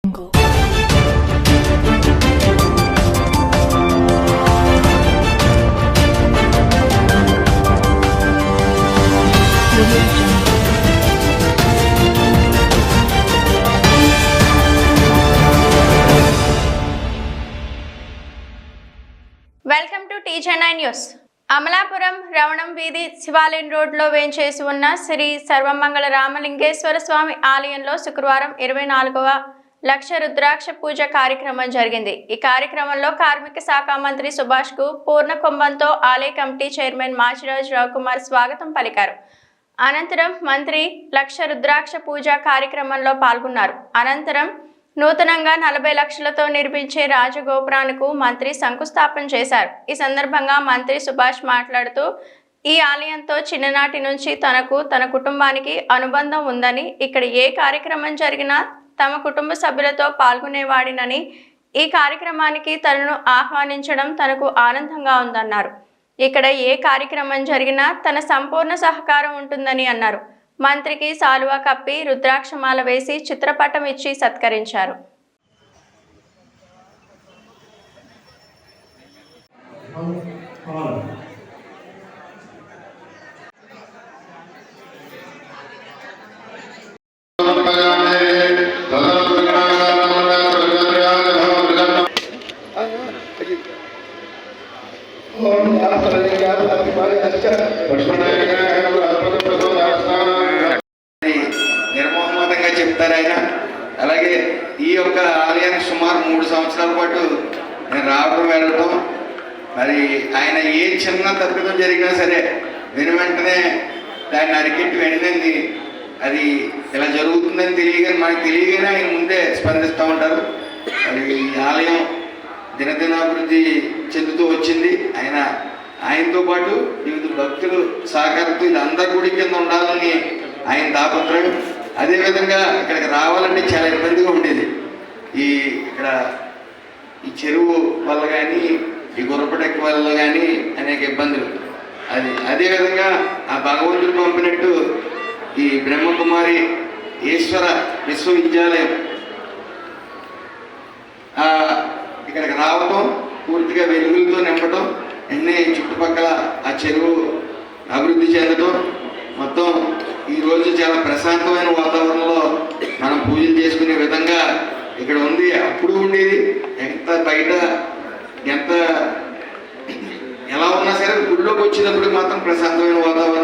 Welcome to TJ9 news. Amalapuram రవణం వీధి శివాలయం రోడ్లో వేంచేసి ఉన్న శ్రీ సర్వమంగళ రామలింగేశ్వర స్వామి ఆలయంలో శుక్రవారం 24వ లక్ష రుద్రాక్ష పూజ కార్యక్రమం జరిగింది. ఈ కార్యక్రమంలో కార్మిక శాఖ మంత్రి సుభాష్ కు పూర్ణ కుంభంతో ఆలయ కమిటీ చైర్మన్ మాచిరాజు రవికుమార్ స్వాగతం పలికారు. అనంతరం మంత్రి లక్ష రుద్రాక్ష పూజ కార్యక్రమంలో పాల్గొన్నారు. అనంతరం నూతనంగా 40 లక్షలతో నిర్మించే రాజగోపురానికి మంత్రి శంకుస్థాపన చేశారు. ఈ సందర్భంగా మంత్రి సుభాష్ మాట్లాడుతూ ఈ ఆలయంతో చిన్ననాటి నుంచి తన కుటుంబానికి అనుబంధం ఉందని, ఇక్కడ ఏ కార్యక్రమం జరిగినా తమ కుటుంబ సభ్యులతో పాల్గొనేవాడినని, ఈ కార్యక్రమానికి తనను ఆహ్వానించడం తనకు ఆనందంగా ఉందన్నారు. ఇక్కడ ఏ కార్యక్రమం జరిగినా తన సంపూర్ణ సహకారం ఉంటుందని అన్నారు. మంత్రికి సాలువా కప్పి రుద్రాక్షమాల వేసి చిత్రపటం ఇచ్చి సత్కరించారు. నిర్మోహమాతంగా చెప్తారు ఆయన. అలాగే ఈ యొక్క ఆలయానికి సుమారు 3 సంవత్సరాల పాటు నేను రావడం వెళ్ళడం, మరి ఆయన ఏ చిన్న తప్పిదం జరిగినా సరే వెంటనే దాన్ని అరికెట్టి వెంటనే అది ఇలా జరుగుతుందని మనకు తెలియగానే ఆయన ముందే స్పందిస్తూ ఉంటారు. మరి ఈ ఆలయం దినదినాభివృద్ధి చెందుతూ వచ్చింది. ఆయనతో పాటు వివిధ భక్తులు సహకారంతో ఇది అందరి గుడి కింద ఉండాలని ఆయన తాపత్రయం. అదేవిధంగా ఇక్కడికి రావాలంటే చాలా ఇబ్బందిగా ఉండేది. ఇక్కడ ఈ చెరువు వల్ల కానీ, ఈ గుర్రపడెక్క వల్ల కానీ అనేక ఇబ్బందులు. అదేవిధంగా ఆ భగవంతుడు పంపినట్టు ఈ బ్రహ్మకుమారి ఈశ్వర విశ్వవిద్యాలయం ఇక్కడికి రావటం, పూర్తిగా వెలుగులతో నింపటం, అన్నీ చుట్టుపక్కల ఆ చెరువు అభివృద్ధి చెందటం, మొత్తం ఈరోజు చాలా ప్రశాంతమైన వాతావరణంలో మనం పూజలు చేసుకునే విధంగా ఇక్కడ ఉంది. అప్పుడు ఉండేది బయట ఎలా ఉన్నా సరే గుడిలోకి వచ్చినప్పుడు మాత్రం ప్రశాంతమైన వాతావరణం